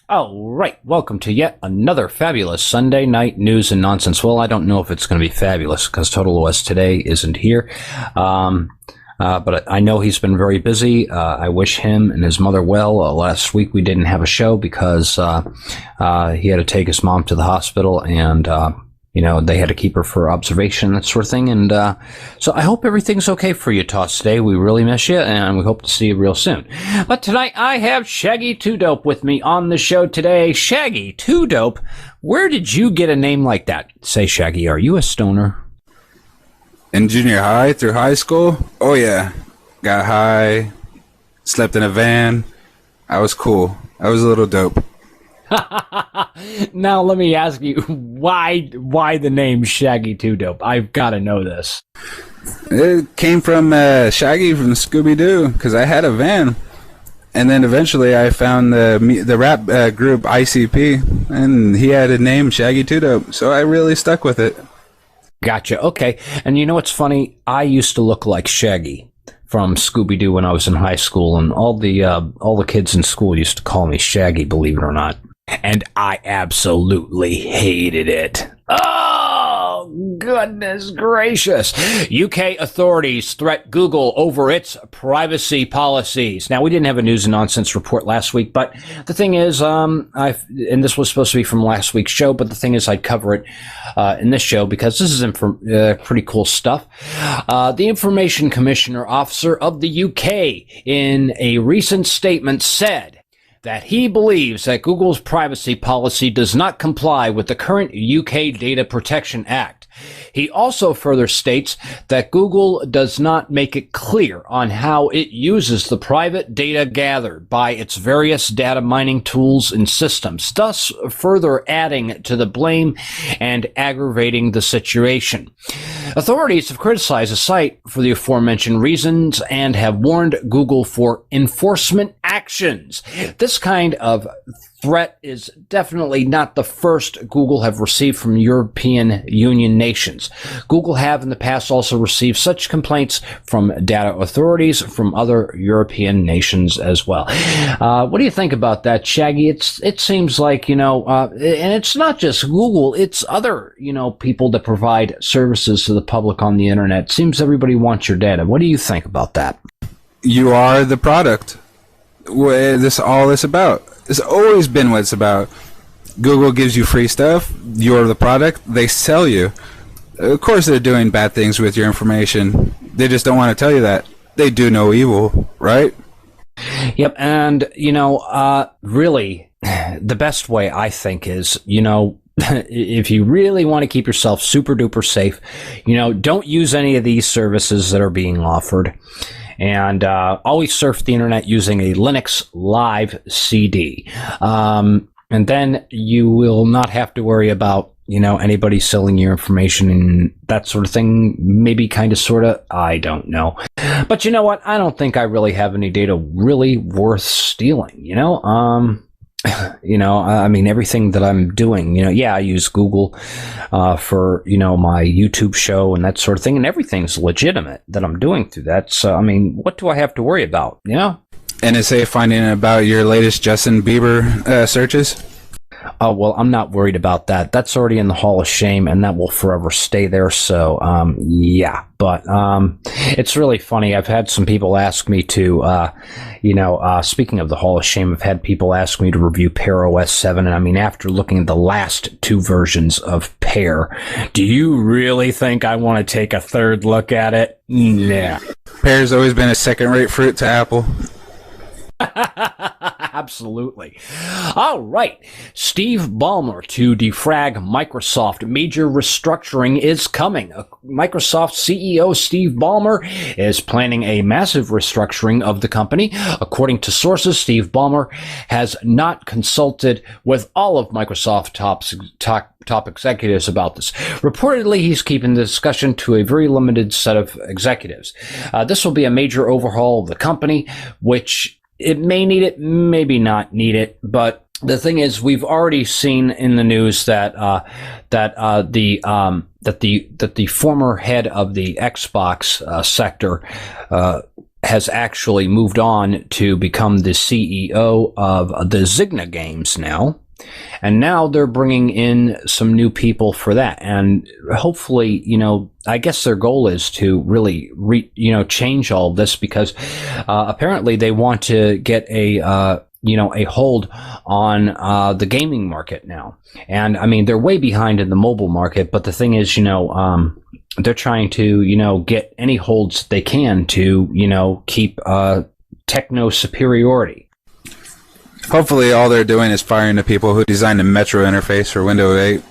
All right, welcome to yet another fabulous Sunday night news and nonsense. Well, I don't know if it's going to be fabulous because Total OS today isn't here. But I know he's been very busy. I wish him and his mother well. Last week we didn't have a show because he had to take his mom to the hospital, and they had to keep her for observation, that sort of thing. And so I hope everything's okay for you, Toss, today. We really miss you, and we hope to see you real soon. But tonight I have Shaggy 2 Dope with me on the show today. Shaggy 2 Dope, where did you get a name like that? Say, Shaggy, are you a stoner? In junior high through high school? Oh, yeah. Got high, slept in a van. I was cool. I was a little dope. Now, let me ask you, why the name Shaggy 2 Dope? I've got to know this. It came from Shaggy from Scooby-Doo, because I had a van. And then eventually I found the rap group ICP, and he had a name, Shaggy 2 Dope. So I really stuck with it. Gotcha. Okay. And you know what's funny? I used to look like Shaggy from Scooby-Doo when I was in high school, and all the kids in school used to call me Shaggy, believe it or not. And I absolutely hated it. Oh, goodness gracious. UK authorities threat Google over its privacy policies. Now, we didn't have a news and nonsense report last week, but the thing is, and this was supposed to be from last week's show, but the thing is I'd cover it in this show because this is pretty cool stuff. The Information Commissioner Officer of the UK in a recent statement said that he believes that Google's privacy policy does not comply with the current UK Data Protection Act. He also further states that Google does not make it clear on how it uses the private data gathered by its various data mining tools and systems, thus further adding to the blame and aggravating the situation. Authorities have criticized the site for the aforementioned reasons and have warned Google for enforcement actions. This kind of threat is definitely not the first Google have received from European Union nations. Google have in the past also received such complaints from data authorities from other European nations as well. What do you think about that, Shaggy? It seems like, and it's not just Google, it's other, people that provide services to the public on the internet. It seems everybody wants your data. What do you think about that? You are the product. What is all this about? It's always been what it's about. Google gives you free stuff. You're the product. They sell you. Of course they're doing bad things with your information. They just don't want to tell you that. They do no evil, right? Yep, and, really, the best way, I think, is, if you really want to keep yourself super duper safe, don't use any of these services that are being offered. And always surf the internet using a Linux Live CD. And then you will not have to worry about, anybody selling your information and that sort of thing. Maybe kind of, sort of. I don't know. But you know what? I don't think I really have any data really worth stealing, everything that I'm doing, I use Google for, my YouTube show and that sort of thing, and everything's legitimate that I'm doing through that. So, what do I have to worry about, NSA finding about your latest Justin Bieber searches? Oh, well, I'm not worried about that. That's already in the Hall of Shame, and that will forever stay there. So, yeah. But it's really funny. I've had some people ask me to, speaking of the Hall of Shame, I've had people ask me to review Pear OS 7. And after looking at the last two versions of Pear, do you really think I want to take a third look at it? Nah. Pear's always been a second-rate fruit to Apple. Absolutely. All right. Steve Ballmer to defrag Microsoft. Major restructuring is coming. Microsoft CEO Steve Ballmer is planning a massive restructuring of the company. According to sources, Steve Ballmer has not consulted with all of Microsoft top executives about this. Reportedly, he's keeping the discussion to a very limited set of executives. This will be a major overhaul of the company, which it may need it, maybe not need it, but the thing is, we've already seen in the news that the former head of the Xbox sector has actually moved on to become the CEO of the Zynga Games now. And now they're bringing in some new people for that. And hopefully, I guess their goal is to really, change all of this, because apparently they want to get a hold on the gaming market now. And I mean, they're way behind in the mobile market. But the thing is, they're trying to, get any holds they can to, keep techno superiority. Hopefully all they're doing is firing the people who designed the Metro interface for Windows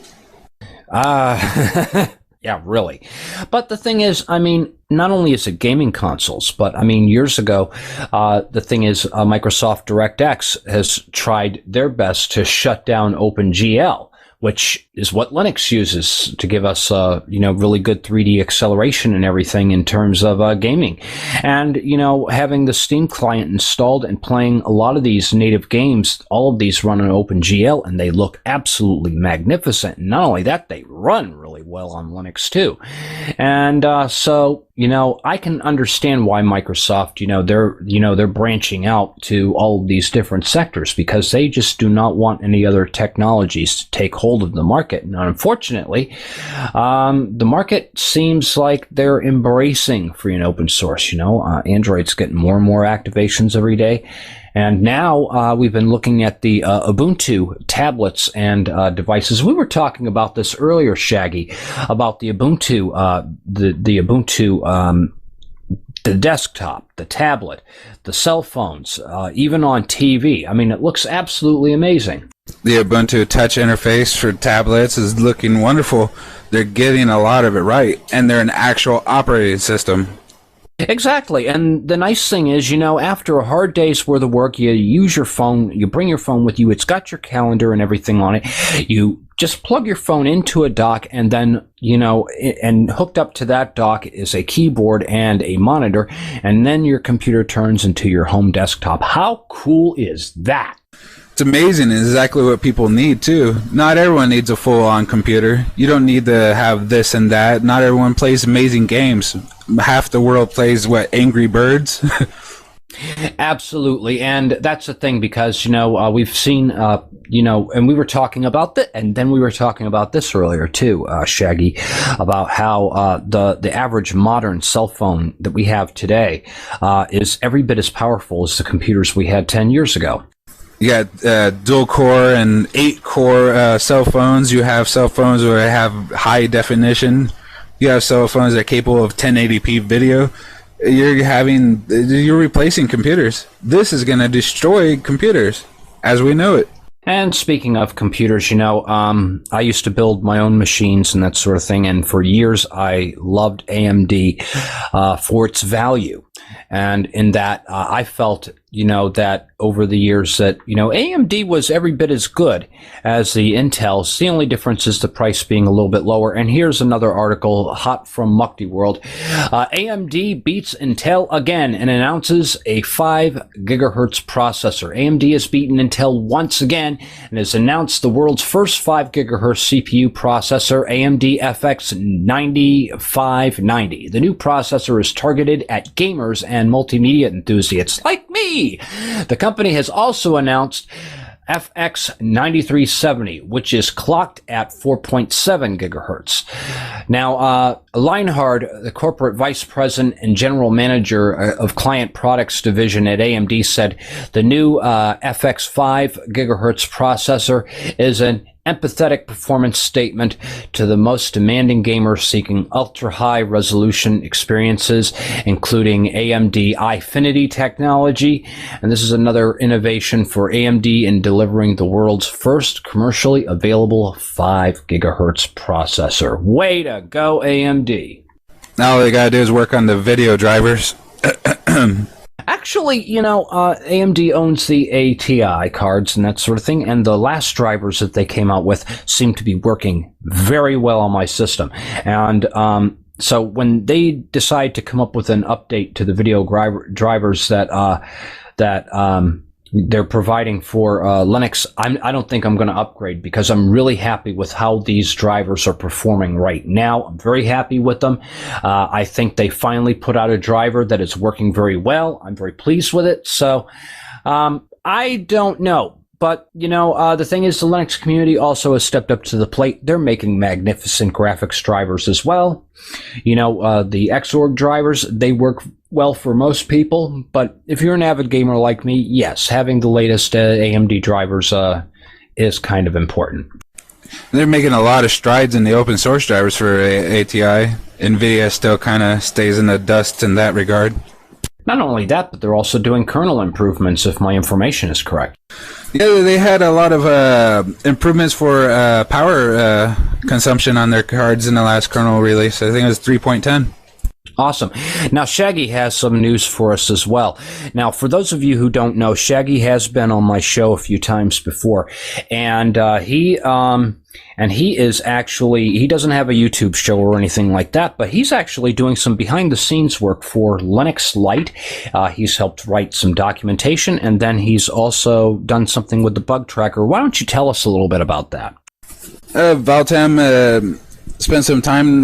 8. Yeah, really. But the thing is, I mean, not only is it gaming consoles, but I mean, years ago, the thing is, Microsoft DirectX has tried their best to shut down OpenGL, which is what Linux uses to give us, really good 3D acceleration and everything in terms of gaming. And, having the Steam client installed and playing a lot of these native games, all of these run on OpenGL, and they look absolutely magnificent. And not only that, they run really well on Linux too. And so, I can understand why Microsoft, they're branching out to all of these different sectors, because they just do not want any other technologies to take hold of the market. And unfortunately, the market seems like they're embracing free and open source. Android's getting more and more activations every day. And now we've been looking at the Ubuntu tablets and devices. We were talking about this earlier, Shaggy, about the Ubuntu, the Ubuntu, the desktop, the tablet, the cell phones, even on TV. I mean, it looks absolutely amazing. The Ubuntu touch interface for tablets is looking wonderful. They're getting a lot of it right, and they're an actual operating system. Exactly. And the nice thing is, after a hard day's worth of work, you use your phone, you bring your phone with you, it's got your calendar and everything on it. You just plug your phone into a dock, and then, and hooked up to that dock is a keyboard and a monitor, and then your computer turns into your home desktop. How cool is that? It's amazing. It's exactly what people need, too. Not everyone needs a full-on computer. You don't need to have this and that. Not everyone plays amazing games. Half the world plays, Angry Birds? Absolutely. And that's the thing, because, we've seen, and we were talking about that, and then we were talking about this earlier, too, Shaggy, about how the average modern cell phone that we have today is every bit as powerful as the computers we had 10 years ago. You got dual core and 8 core cell phones. You have cell phones where they have high definition. You have cell phones that are capable of 1080p video. You're replacing computers. This is going to destroy computers as we know it. And speaking of computers, I used to build my own machines and that sort of thing. And for years, I loved AMD for its value. And in that, I felt, that over the years that, AMD was every bit as good as the Intels. The only difference is the price being a little bit lower. And here's another article hot from Mukti World. AMD beats Intel again and announces a 5 gigahertz processor. AMD has beaten Intel once again and has announced the world's first 5 gigahertz CPU processor, AMD FX 9590. The new processor is targeted at gamers and multimedia enthusiasts like me. The company has also announced FX 9370, which is clocked at 4.7 gigahertz. Now, Leinhard, the corporate vice president and general manager of client products division at AMD, said the new FX 5 gigahertz processor is an empathetic performance statement to the most demanding gamers seeking ultra-high resolution experiences, including AMD Eyefinity technology. And this is another innovation for AMD in delivering the world's first commercially available 5 gigahertz processor. Way to go, AMD. Now all they gotta do is work on the video drivers. Actually, AMD owns the ATI cards and that sort of thing, and the last drivers that they came out with seem to be working very well on my system. And so when they decide to come up with an update to the video drivers that they're providing for Linux. I don't think I'm going to upgrade because I'm really happy with how these drivers are performing right now. I'm very happy with them. I think they finally put out a driver that is working very well. I'm very pleased with it. So I don't know. But, the thing is, the Linux community also has stepped up to the plate. They're making magnificent graphics drivers as well. The Xorg drivers, they work well for most people. But if you're an avid gamer like me, yes, having the latest AMD drivers is kind of important. They're making a lot of strides in the open source drivers for ATI. NVIDIA still kind of stays in the dust in that regard. Not only that, but they're also doing kernel improvements, if my information is correct. Yeah, they had a lot of improvements for power consumption on their cards in the last kernel release. I think it was 3.10. Awesome. Now, Shaggy has some news for us as well. Now, for those of you who don't know, Shaggy has been on my show a few times before, and he is actually, he doesn't have a YouTube show or anything like that, but he's actually doing some behind-the-scenes work for Linux Lite. He's helped write some documentation, and then he's also done something with the bug tracker. Why don't you tell us a little bit about that? Valtam spent some time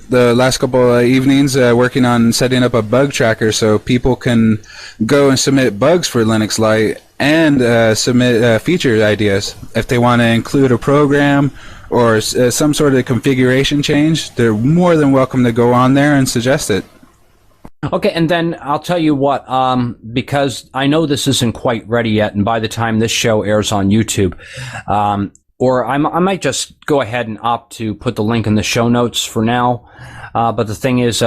the last couple of evenings working on setting up a bug tracker so people can go and submit bugs for Linux Lite and submit feature ideas. If they want to include a program or some sort of configuration change, they're more than welcome to go on there and suggest it. Okay, and then I'll tell you what, because I know this isn't quite ready yet, and by the time this show airs on YouTube, or I might just go ahead and opt to put the link in the show notes for now. But the thing is,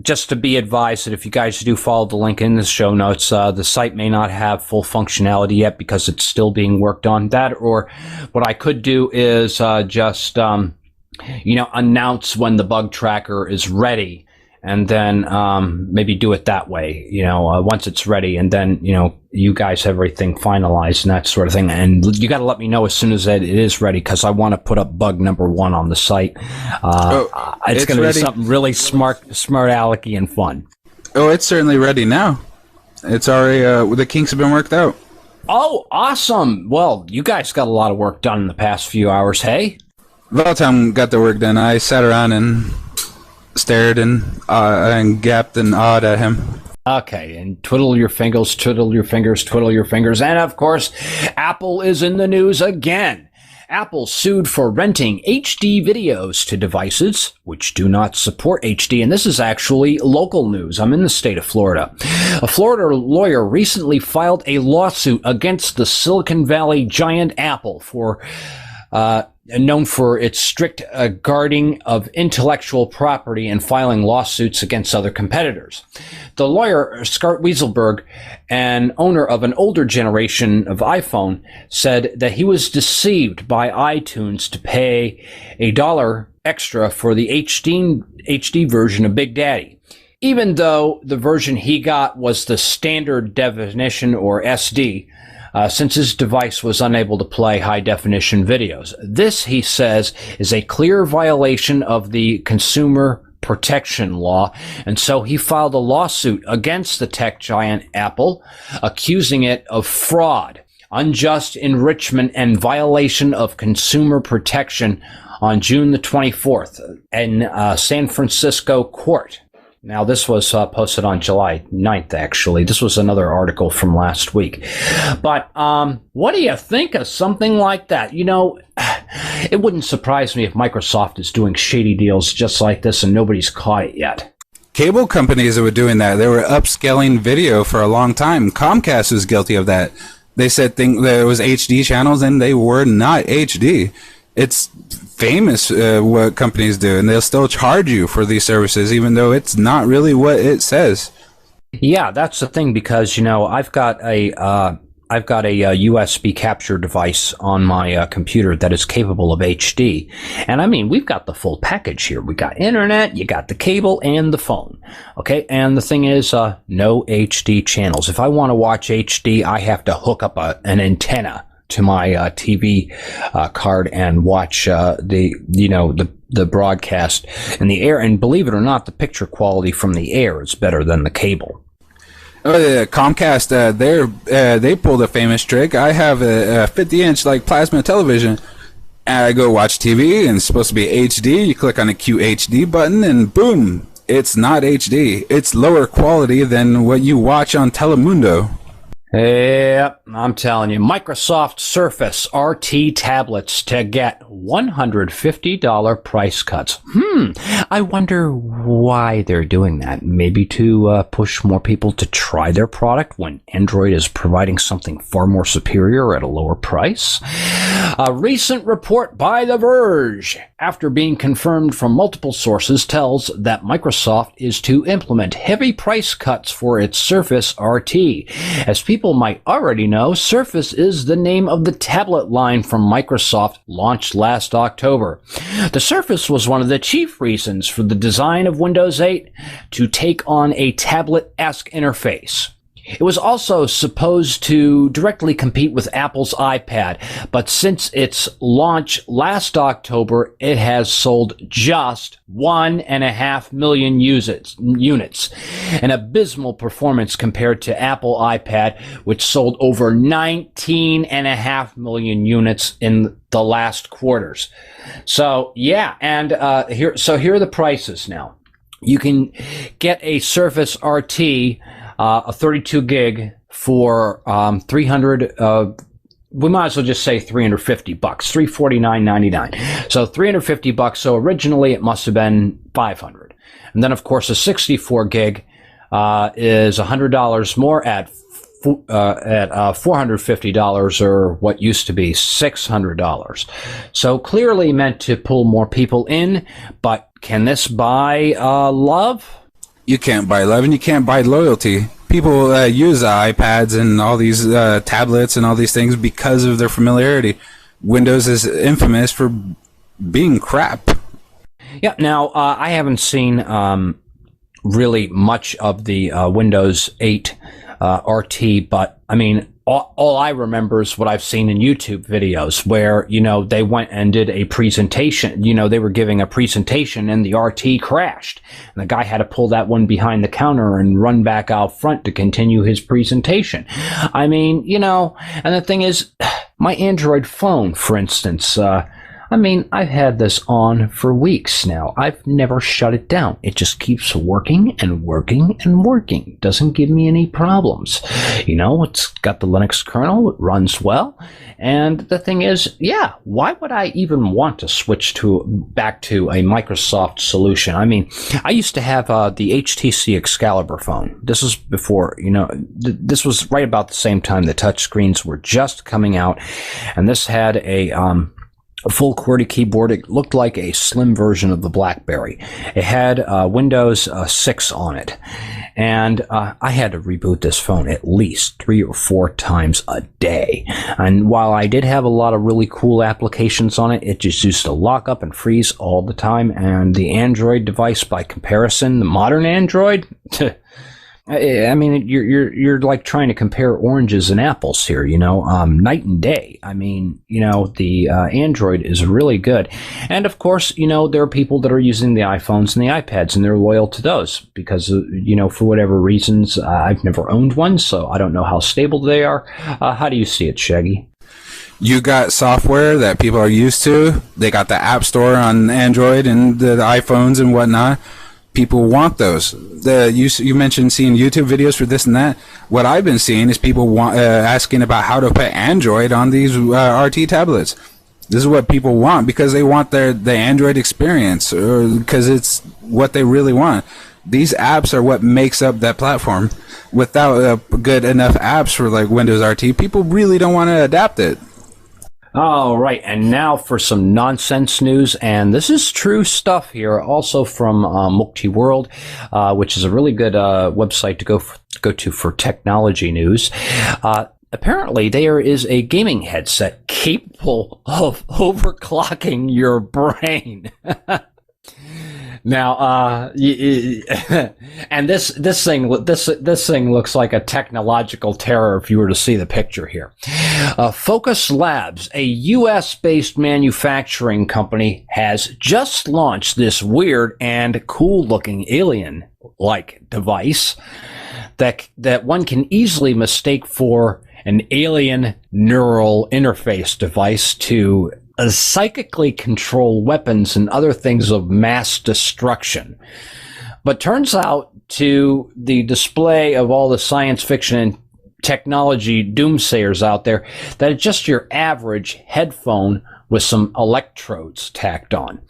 just to be advised that if you guys do follow the link in the show notes, the site may not have full functionality yet because it's still being worked on. That, or what I could do is just, announce when the bug tracker is ready. And then maybe do it that way, once it's ready. And then, you guys have everything finalized and that sort of thing. And you got to let me know as soon as it is ready because I want to put up bug number 1 on the site. It's going to be something really smart alecky and fun. Oh, it's certainly ready now. It's already, the kinks have been worked out. Oh, awesome. Well, you guys got a lot of work done in the past few hours, hey? Valtam got the work done. I sat around and stared and gapped and awed at him. Okay, and twiddle your fingers, twiddle your fingers, twiddle your fingers. And of course, Apple is in the news again. Apple sued for renting HD videos to devices which do not support HD. And this is actually local news. I'm in the state of Florida. A Florida lawyer recently filed a lawsuit against the Silicon Valley giant Apple for known for its strict guarding of intellectual property and filing lawsuits against other competitors. The lawyer, Scott Wieselberg, an owner of an older generation of iPhone, said that he was deceived by iTunes to pay $1 extra for the HD version of Big Daddy, even though the version he got was the standard definition or SD. Since his device was unable to play high-definition videos. This, he says, is a clear violation of the consumer protection law, and so he filed a lawsuit against the tech giant Apple, accusing it of fraud, unjust enrichment, and violation of consumer protection on June the 24th in San Francisco court. Now, this was posted on July 9th, actually. This was another article from last week. But what do you think of something like that? It wouldn't surprise me if Microsoft is doing shady deals just like this and nobody's caught it yet. Cable companies were doing that. They were upscaling video for a long time. Comcast was guilty of that. They said there was HD channels, and they were not HD. It's famous what companies do, and they'll still charge you for these services even though it's not really what it says. Yeah, that's the thing, because I've got a USB capture device on my computer that is capable of HD, and I mean, we've got the full package here. We got internet, you got the cable, and the phone. Okay, and the thing is, no HD channels. If I want to watch HD, I have to hook up an antenna to my TV card and watch the broadcast in the air. And believe it or not, the picture quality from the air is better than the cable. Oh yeah, Comcast. They pulled a famous trick. I have a 50-inch like plasma television. And I go watch TV, and it's supposed to be HD. You click on the QHD button, and boom, it's not HD. It's lower quality than what you watch on Telemundo. Yep, I'm telling you. Microsoft Surface RT tablets to get $150 price cuts. I wonder why they're doing that. Maybe to push more people to try their product when Android is providing something far more superior at a lower price. A recent report by The Verge, after being confirmed from multiple sources, tells that Microsoft is to implement heavy price cuts for its Surface RT. As people might already know, Surface is the name of the tablet line from Microsoft, launched last October. The Surface was one of the chief reasons for the design of Windows 8 to take on a tablet-esque interface. It was also supposed to directly compete with Apple's iPad, but since its launch last October, it has sold just 1.5 million units, an abysmal performance compared to Apple iPad, which sold over 19.5 million units in the last quarters. So yeah, and here are the prices now. You can get a Surface RT, a 32 gig for 300. We might as well just say $350, $349.99. So $350. So originally it must have been $500, and then of course a 64 gig is $100 more at $450, or what used to be $600. So clearly meant to pull more people in, but can this buy love? You can't buy love, and you can't buy loyalty. People use iPads and all these tablets and all these things because of their familiarity. Windows is infamous for being crap. Yeah, now I haven't seen really much of the Windows 8 RT, but I mean, all I remember is what I've seen in YouTube videos where, they went and did a presentation. They were giving a presentation and the RT crashed. And the guy had to pull that one behind the counter and run back out front to continue his presentation. I mean, and the thing is, my Android phone, for instance, I've had this on for weeks now. I've never shut it down. It just keeps working and working and working. Doesn't give me any problems. It's got the Linux kernel. It runs well. And the thing is, why would I even want to switch back to a Microsoft solution? I used to have the HTC Excalibur phone. This was before, this was right about the same time the touchscreens were just coming out. And this had a full QWERTY keyboard. It looked like a slim version of the BlackBerry. It had Windows 6 on it. And I had to reboot this phone at least 3 or 4 times a day. And while I did have a lot of really cool applications on it, it just used to lock up and freeze all the time. And the Android device, by comparison, the modern Android, you're like trying to compare oranges and apples here, night and day. The Android is really good. And of course, there are people that are using the iPhones and the iPads, and they're loyal to those because, for whatever reasons, I've never owned one, so I don't know how stable they are. How do you see it, Shaggy? You got software that people are used to. They got the App Store on Android and the iPhones and whatnot. People want those. You mentioned seeing YouTube videos for this and that. What I've been seeing is people asking about how to put Android on these RT tablets. This is what people want because they want the Android experience, because it's what they really want. These apps are what makes up that platform. Without good enough apps for like Windows RT, people really don't want to adapt it. All right, and now for some nonsense news, and this is true stuff here, also from Mukti World, which is a really good website to go to for technology news. Apparently, there is a gaming headset capable of overclocking your brain. Now, and this thing looks like a technological terror if you were to see the picture here. Focus Labs, a U.S.-based manufacturing company, has just launched this weird and cool-looking alien-like device that one can easily mistake for an alien neural interface device to psychically control weapons and other things of mass destruction. But turns out, to the display of all the science fiction and technology doomsayers out there, that it's just your average headphone with some electrodes tacked on.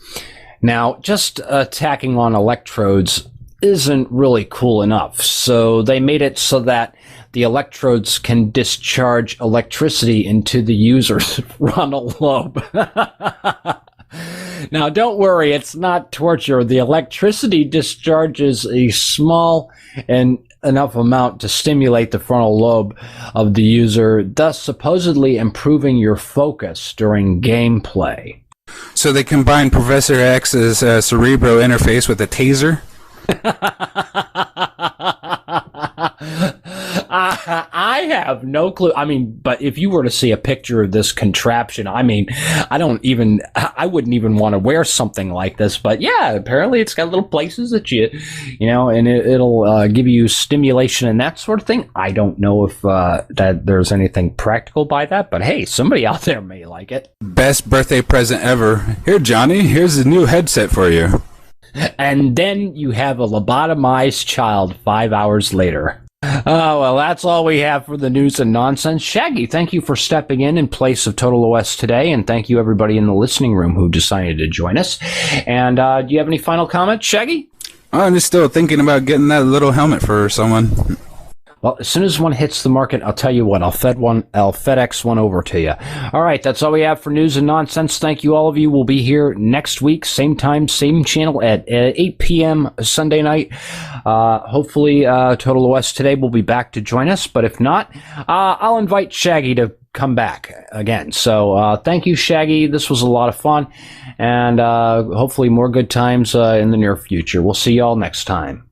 Now, just tacking on electrodes isn't really cool enough, so they made it so that the electrodes can discharge electricity into the user's frontal lobe. Now, don't worry, it's not torture. The electricity discharges a small and enough amount to stimulate the frontal lobe of the user, thus supposedly improving your focus during gameplay. So they combine Professor X's cerebral interface with a taser? I have no clue. I mean, but if you were to see a picture of this contraption, I mean, I wouldn't even want to wear something like this. But yeah, apparently it's got little places that you know, and it'll give you stimulation and that sort of thing. I don't know if that there's anything practical by that, but hey, somebody out there may like it. Best birthday present ever. Here, Johnny, here's a new headset for you. And then you have a lobotomized child 5 hours later. Oh, well, that's all we have for the news and nonsense. Shaggy, thank you for stepping in place of Total OS today, and thank you everybody in the listening room who decided to join us. And do you have any final comments, Shaggy? I'm just still thinking about getting that little helmet for someone. Well, as soon as one hits the market, I'll tell you what, I'll FedEx one over to you. All right, that's all we have for news and nonsense. Thank you, all of you. We'll be here next week, same time, same channel at 8 p.m. Sunday night. Hopefully, Total OS Today will be back to join us, but if not, I'll invite Shaggy to come back again. So thank you, Shaggy. This was a lot of fun, and hopefully more good times in the near future. We'll see you all next time.